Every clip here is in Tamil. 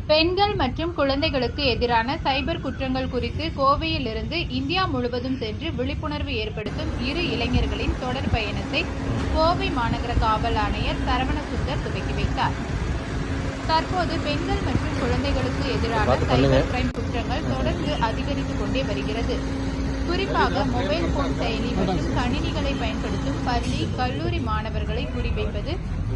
பெண்கள் மற்றும் குழந்தைகளுக்கு எதிரான சைபர் குற்றங்கள் குறித்து கோவையிலிருந்து இந்தியா முழுவதும் சென்று விழிப்புணர்வு ஏற்படுத்தும் இரு இளைஞர்களின் தொடர் பயணத்தை கோவை மாநகர காவல் ஆணையர் சரவணசுந்தர் துவக்கி வைத்தார். தற்போது பெண்கள் மற்றும் குழந்தைகளுக்கு எதிரான சைபர் கிரைம் குற்றங்கள் தொடர்ந்து அதிகரித்துக் கொண்டே வருகிறது. குறிப்பாக மொபைல் போன் செயலி மற்றும் கணினிகளை பயன்படுத்தும் பள்ளி, கல்லூரி மாணவர்களை குறிவைப்பது,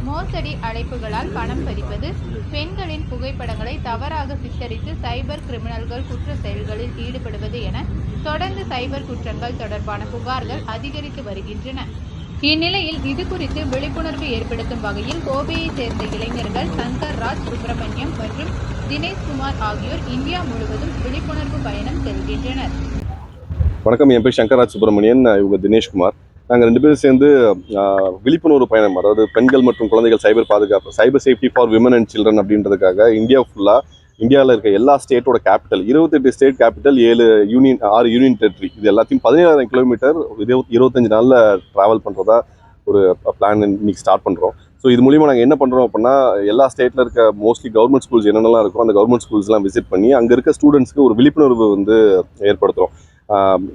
மோசடி அழைப்புகளால் பணம் பறிப்பது, பெண்களின் புகைப்படங்களை தவறாக சித்தரித்து சைபர் கிரிமினல்கள் குற்ற செயல்களில் ஈடுபடுவது என தொடர்ந்து சைபர் குற்றங்கள் தொடர்பான புகார்கள் அதிகரித்து வருகின்றன. இந்நிலையில் இது குறித்து விழிப்புணர்வு ஏற்படுத்தும் வகையில் கோவையை சேர்ந்த இளைஞர்கள் சங்கர் ராஜ், சுப்பிரமணியம் மற்றும் தினேஷ்குமார் ஆகியோர் இந்தியா முழுவதும் விழிப்புணர்வு பயணம் செல்கின்றனர். வணக்கம், என் பேர் சங்கர்ராஜ் சுப்பிரமணியன், இவங்க தினேஷ்குமார். நாங்கள் 2 பேரும் சேர்ந்து விழிப்புணர்வு பயணம், அதாவது பெண்கள் மற்றும் குழந்தைகள் சைபர் பாதுகாப்பு, cyber safety for women and children அப்படின்றதுக்காக இந்தியாவில் இருக்க எல்லா ஸ்டேட்டோட capital, 28 state capital, 6 union territory, இது எல்லாத்தையும் 17,000 கிலோமீட்டர் 25 நாளில் ட்ராவல் பண்ணுறதா ஒரு பிளான் இன்னைக்கு ஸ்டார்ட் பண்ணுறோம். ஸோ இது மூலிமா நாங்கள் என்ன பண்ணுறோம் அப்படின்னா, எல்லா ஸ்டேட்டில் இருக்க மோஸ்ட்லி கவர்மெண்ட் ஸ்கூல்ஸ் என்னென்னலாம் இருக்கோ அந்த கவர்மெண்ட் ஸ்கூல்ஸ்லாம் விசிட் பண்ணி அங்கே இருக்க ஸ்டூடெண்ட்ஸ்க்கு ஒரு விழிப்புணர்வு ஏற்படுத்துகிறோம்.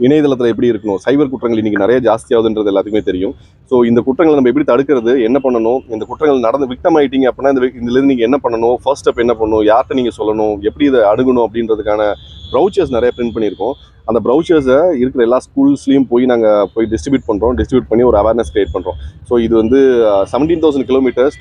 இணையதளத்தில் எப்படி இருக்கணும், சைபர் குற்றங்கள் இன்றைக்கி நிறைய ஜாஸ்தியாகுதுன்றது எல்லாத்துக்குமே தெரியும். ஸோ இந்த குற்றங்களை நம்ம எப்படி தடுக்கிறது, என்ன பண்ணணும், இந்த குற்றங்கள் நடந்து விக்டம் ஆகிட்டீங்க அப்படின்னா இதுலேருந்து நீங்கள் என்ன பண்ணணும், ஃபர்ஸ்ட் ஸ்டெப் என்ன பண்ணணும், யார்கிட்ட நீங்கள் சொல்லணும், எப்படி இதை அணுகணும் அப்படின்றதுக்கான ப்ரௌச்சர்ஸ் நிறைய பிரிண்ட் பண்ணியிருக்கோம். அந்த ப்ரௌச்சர்ஸை இருக்கிற எல்லா ஸ்கூல்ஸ்லையும் நாங்கள் டிஸ்ட்ரிபியூட் பண்ணி ஒரு அவேர்னஸ் கிரியேட் பண்ணுறோம். ஸோ இது 17,000 கிலோமீட்டர்ஸ்